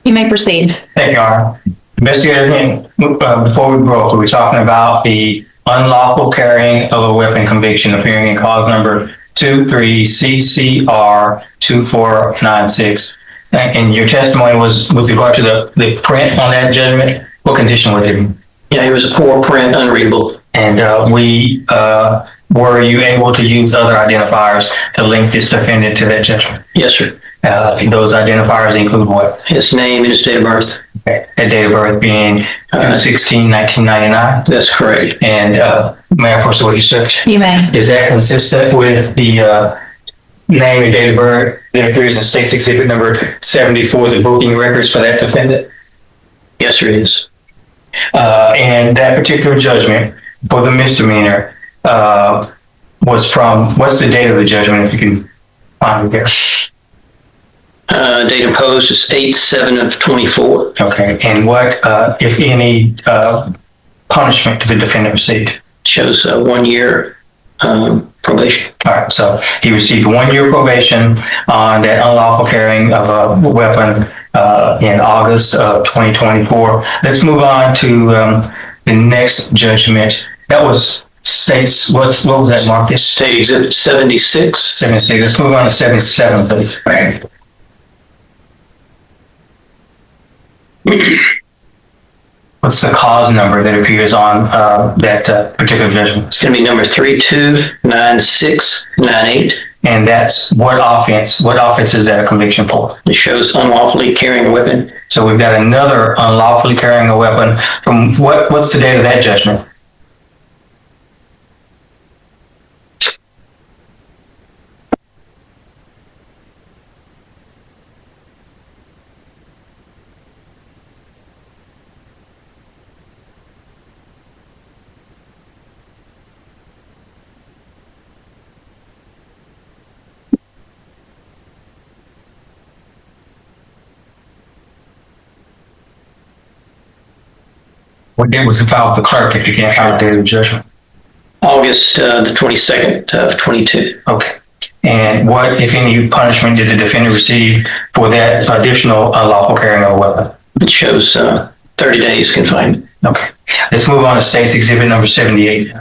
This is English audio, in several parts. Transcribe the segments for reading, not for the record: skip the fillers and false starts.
You may proceed. Thank you, Your Honor. Investigator, before we go, we're talking about the unlawful carrying of a weapon conviction appearing in cause number 23CCR2496. And your testimony was with regard to the print on that judgment. What condition was it in? Yeah, it was a poor print, unreadable. And were you able to use other identifiers to link this defendant to that judgment? Yes, sir. Those identifiers include what? His name and his date of birth. Okay. That date of birth being 2/16/1999? That's correct. And may I proceed with your search? You may. Is that consistent with the name and date of birth that appears in State's Exhibit number 74, the booking records for that defendant? Yes, sir, it is. And that particular judgment for the misdemeanor was from, what's the date of the judgment, if you can find it there? Date imposed is 8/7/24. Okay, and what, if any, punishment did the defendant receive? Shows 1 year probation. All right, so he received 1 year probation on that unlawful carrying of a weapon in August of 2024. Let's move on to the next judgment. That was State's, what was that, Marcus? State Exhibit 76. 76. Let's move on to 77, please. What's the cause number that appears on that particular judgment? It's going to be number 329698. And that's what offense? What offense is that a conviction for? It shows unlawfully carrying a weapon. So we've got another unlawfully carrying a weapon from what's the date of that judgment? What date was it filed with the clerk if you can't find the date of the judgment? August the 22nd of 22. Okay. And what, if any, punishment did the defendant receive for that additional unlawful carrying of a weapon? It shows 30 days confinement. Okay. Let's move on to State's Exhibit number 78.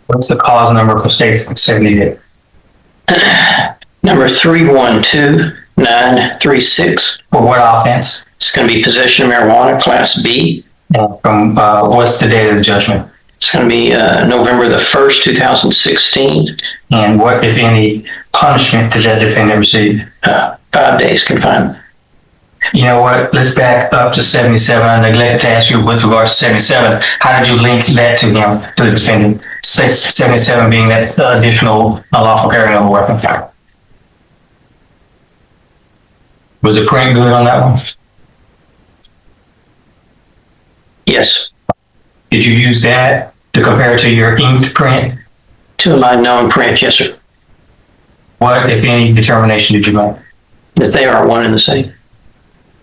What's the cause number for State's 78? Number 312936. For what offense? It's going to be possession of marijuana, Class B. And from what's the date of the judgment? It's going to be November the 1st, 2016. And what, if any, punishment did that defendant receive? 5 days confinement. You know what? Let's back up to 77. I neglected to ask you with regards to 77. How did you link that to him, to the defendant? 77 being that additional unlawful carrying of a weapon. Was the print good on that one? Yes. Did you use that to compare to your inked print? To my known print, yes, sir. What, if any, determination did you make? That they are one and the same.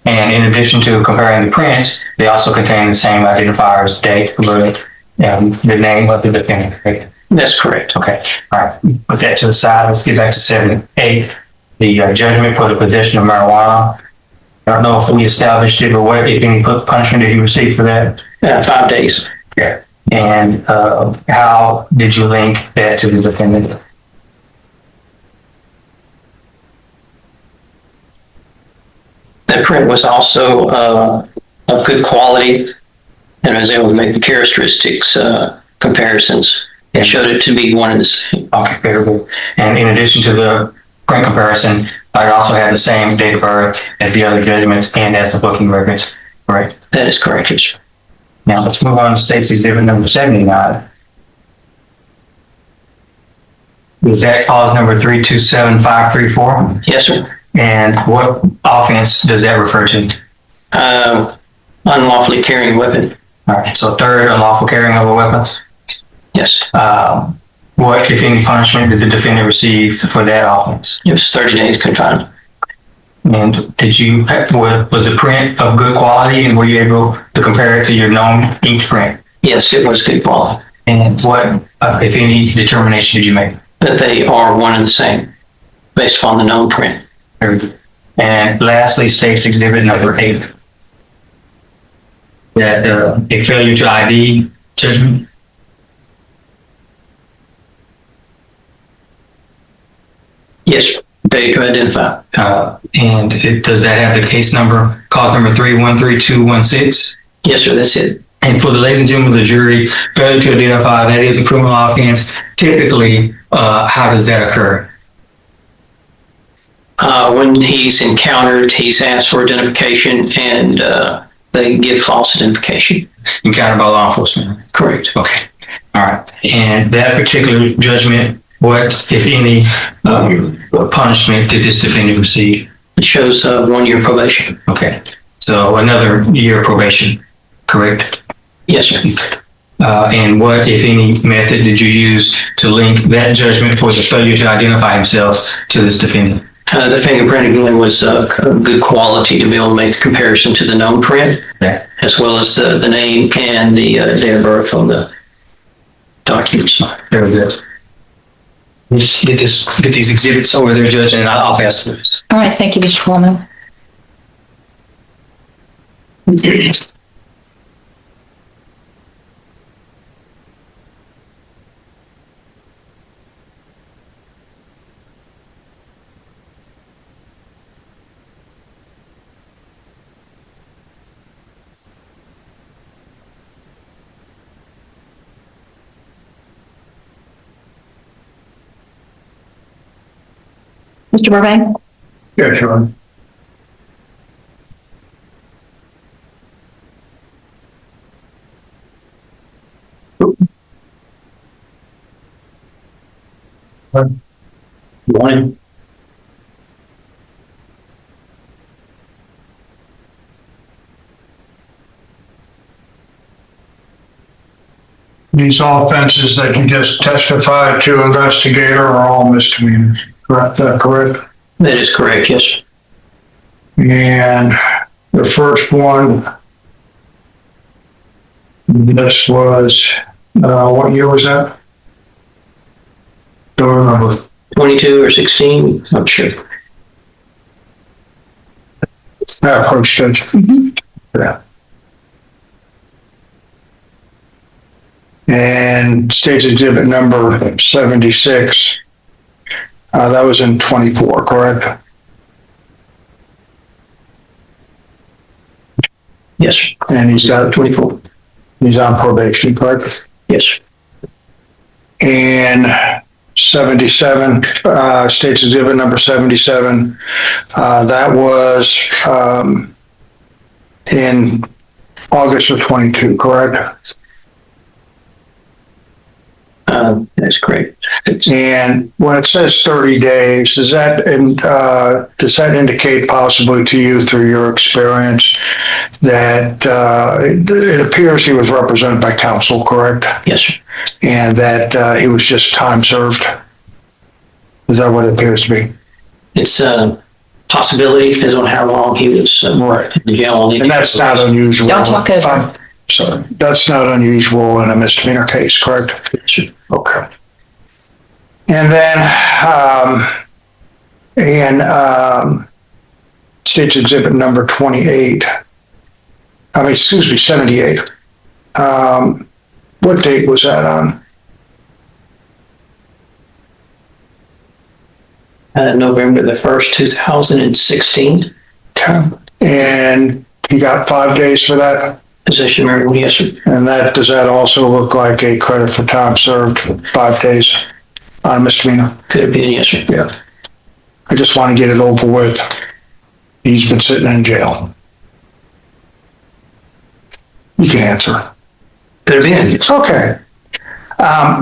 And in addition to comparing the prints, they also contain the same identifiers, date, the name of the defendant, right? That's correct. Okay, all right. Put that to the side. Let's get back to 78. The judgment for the possession of marijuana. I don't know if we established it or what, if any punishment did he receive for that? 5 days. Yeah. And how did you link that to the defendant? That print was also of good quality, and I was able to make the characteristics comparisons. It showed it to be one and the same. Okay, very good. And in addition to the print comparison, I also had the same date of birth as the other judgments and as the booking records, correct? That is correct, yes. Now let's move on to State's Exhibit number 79. Is that cause number 327534? Yes, sir. And what offense does that refer to? Unlawfully carrying a weapon. All right, so third, unlawful carrying of a weapon. Yes. What, if any, punishment did the defendant receive for that offense? It was 30 days confinement. And did you, was the print of good quality, and were you able to compare it to your known inked print? Yes, it was good quality. And what, if any, determination did you make? that they are one and the same, based upon the known print. And lastly, states exhibit number 8. That a failure to ID judgment. Yes, failure to identify. And does that have the case number, cause number 313216? Yes, sir, that's it. And for the ladies and gentlemen of the jury, failure to identify, that is a criminal offense. Typically, how does that occur? When he's encountered, he's asked for identification, and they give false identification. Encountered by law enforcement? Correct. Okay, all right. And that particular judgment, what, if any, punishment did this defendant receive? It shows 1 year probation. Okay, so another year of probation, correct? Yes, sir. And what, if any, method did you use to link that judgment for the failure to identify himself to this defendant? The fingerprint again was good quality to be able to make the comparison to the known print, Okay. as well as the name and the date of birth on the documents. Very good. We'll just get these exhibits over there, Judge, and I'll pass this. All right, thank you, Mr. Coleman. Mr. Burbank? Yeah, sure. One. These offenses that you just testified to, investigator, are all misdemeanors, correct? Correct? That is correct, yes. And the first one, this was, what year was that? Don't remember. 22 or 16, not sure. Approach, Judge. Yeah. And State's Exhibit number 76, that was in 24, correct? Yes, And he's got 24. He's on probation, correct? Yes, And 77, State's Exhibit number 77, that was in August of 22, correct? that's correct. And when it says 30 days, does that indicate possibly to you through your experience that it appears he was represented by counsel, correct? Yes, sir. And that he was just time served? Is that what it appears to be? It's a possibility, depends on how long he was Right. in the jail. And that's not unusual. Don't talk over. Sorry, that's not unusual in a misdemeanor case, correct? Yes, sir. Okay. And then, State's Exhibit number 78, 78. What date was that on? November the 1st, 2016. Okay. And he got 5 days for that? Possession of marijuana, yes, sir. And does that also look like a credit for time served, 5 days on a misdemeanor? Could have been, yes, sir. Yeah. I just want to get it over with. He's been sitting in jail. You can answer. Could have been. Okay.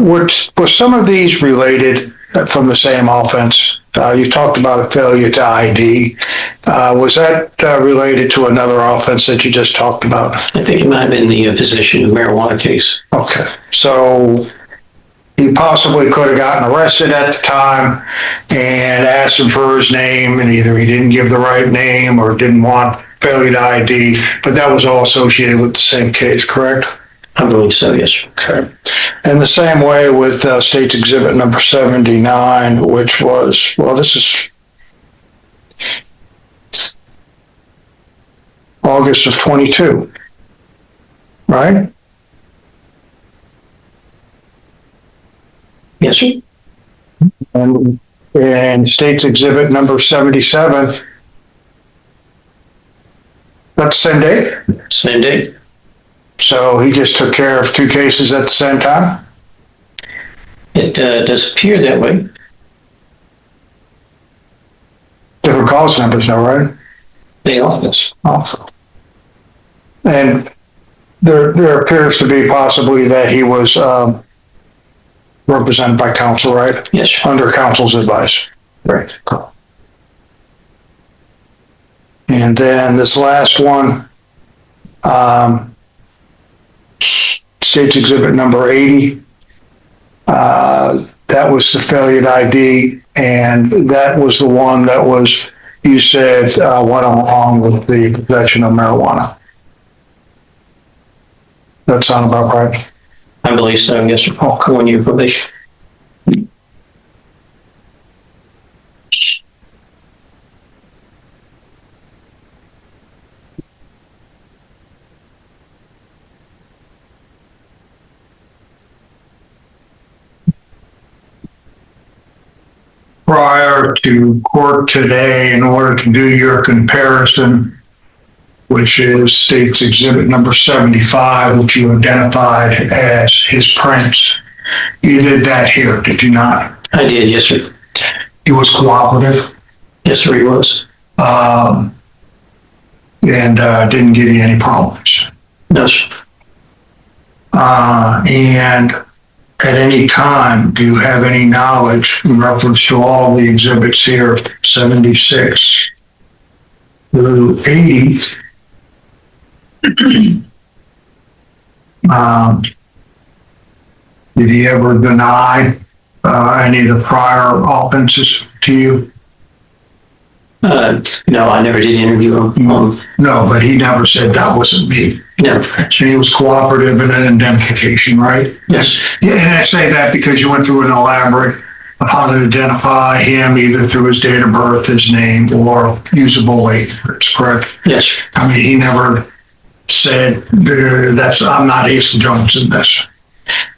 Were some of these related from the same offense? You talked about a failure to ID. Was that related to another offense that you just talked about? I think it might have been the possession of marijuana case. Okay. So he possibly could have gotten arrested at the time and asked him for his name, and either he didn't give the right name or didn't want failure to ID, but that was all associated with the same case, correct? I believe so, yes, sir. Okay. And the same way with State's Exhibit number 79, which was, well, this is August of 22, right? Yes, sir. And State's Exhibit number 77, that's the same date? Same date. So he just took care of two cases at the same time? It does appear that way. Different cause numbers now, right? They are, yes. Also. And there appears to be possibly that he was represented by counsel, right? Yes, sir. Under counsel's advice. Right. And then this last one, State's Exhibit number 80, that was the failure to ID, and that was the one that was, you said, went along with the possession of marijuana. That sound about right? I believe so, yes, sir. 1 year probation. Prior to court today, in order to do your comparison, which is State's Exhibit number 75, which you identified as his prints, you did that here, did you not? I did, yes, sir. He was cooperative, Yes, sir, he was. and didn't give you any problems. No, sir. And at any time, do you have any knowledge in reference to all the exhibits here, 76 through 80? Did he ever deny any of the prior offenses to you? No, I never did interview him. No, but he never said that wasn't me. No. And he was cooperative in an identification, right? Yes. Yeah, and I say that because you went through an elaborate of how to identify him either through his date of birth, his name, or usable words, correct? Yes. I mean, he never said, I'm not Ace Jones in this.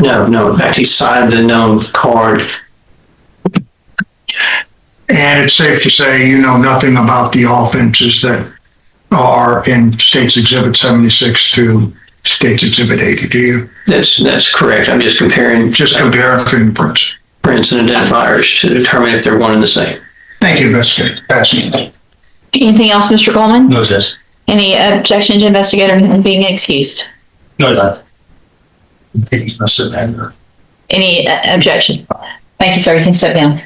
No. In fact, he signed the known card. And it's safe to say you know nothing about the offenses that are in State's Exhibit 76 to State's Exhibit 80, do you? That's correct. I'm just comparing. Just comparing fingerprints. Prints and identifiers to determine if they're one and the same. Thank you, investigator. Passing. Anything else, Mr. Coleman? No, sir. Any objection to investigator being excused? No, sir. Any objection? Thank you, sir. You can step down.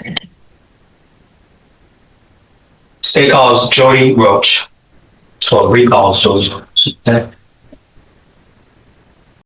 State calls Jody Roach. So recalls Jody Roach.